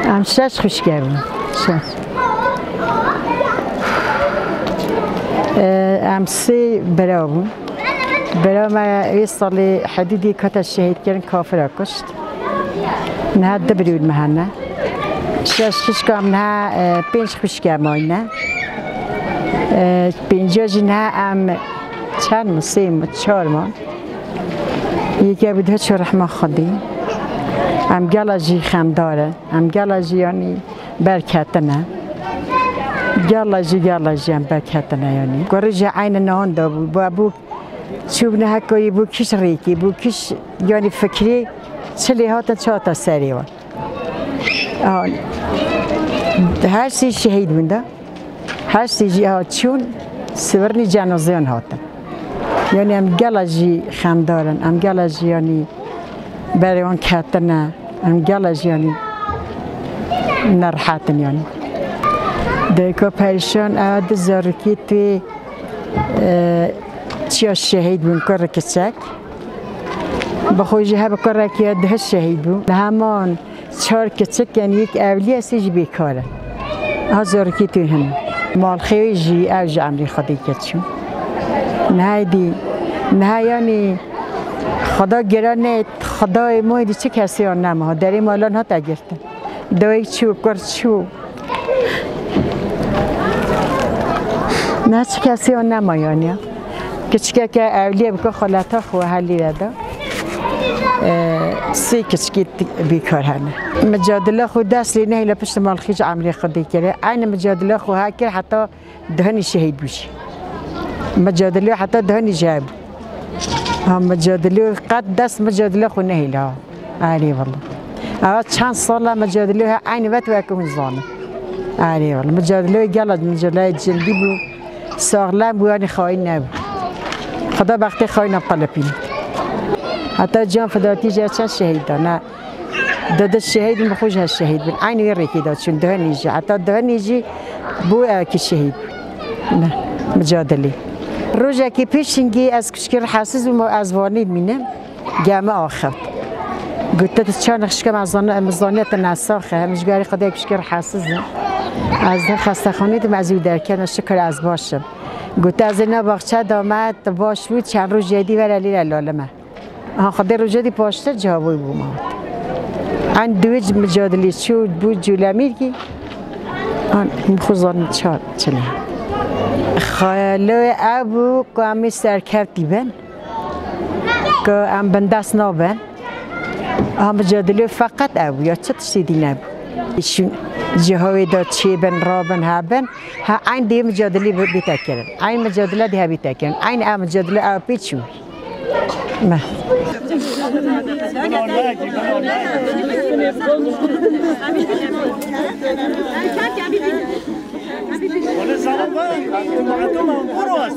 ام شش خوش کردم شش ام سه برام یه سال حدودی کات شهید کردن کافر کشت نه دبرود مهنه شش خوش کردم نه پنج خوش کردم نه پنجاج نه ام چند سه چهار ما یکی بوده چه رحمه خودی ام گلاجی خمداره ام گلاجی یعنی برکتنه گلاجی ام برکتنه یعنی گرجه عین نهان دا بو چوب نه هکایی بو کش ریکی بو کش یعنی فکری چلی هات چهار سری و هر سی شهید بوده هر سی جهات چون سورنی جنازیان هاتن یعنی ام گلاجی خمدارن ام گلاجی یعنی برای آن کتنه ام گلاجی یعنی نرحتن یعنی دیگه پریشان آد زارکی توی چیا شهید بون کار کچک بخویجه ها بکار که ده شهید بون همان چهار کچک یعنی یک اولی اسیج بیکاره ها زارکی توی هم مال خیلی اوج عمری خودی کچون نه یعنی خدا گرانه خدای ما چه کسی آن نمه ها در این مالان ها تگرتن دوی چو کر چو نه چه کسی آن نمه یعنی کچکه که اولیه بکن خالتا خواه حلی رده سی کچکی بیکار هنه مجادله خود دست لی نهی لپشت مال خیج عمری خودی کرده این مجادله خواه کرد حتی دهنی شهید بوشی مجادله حتی دهنی جاب هم مجادله قد دست مجادله خو نهیل ها آری والله اوه چند ساله مجادله ها عین وقت وکم زانه آری والله مجادله گلد مجادله جلدی بو ساغلم بو یعنی خواهی نبود خدا بختی خواهی نقلپین حتی جان فداتی جا چند شهید نه داده شهید مخوش ها شهید بین عین ویری داد چون دهنی جا حتی دهنی جی بو که شهید نه مجادله روزی که پیشینگی از کشکر حساس و از وانید مینم جمع آخر گفته چند خشکم از مزانیت نساخه همش گاری خدای کشکر حساس از خسته خانه دم از درکن شکر از باشم گفته از اینا باغچه دامد باش بود چند روز جدی ولی لالمه خدای روز جدی پاشته جوابی بومد آن دویج مجادله شد بود جلمیر کی آن مخزن چله خاله ابو کامی سرکرتی بن که ام بندست نابن هم جادله فقط ابو یا چه چیزی نبود ایشون جهوی داد چی بن رابن هابن ها این دیم جادله بیتکرن این مجادله ده بیتکرن این ام جادله اب پیچو ما ولی سلام باید مردم برو از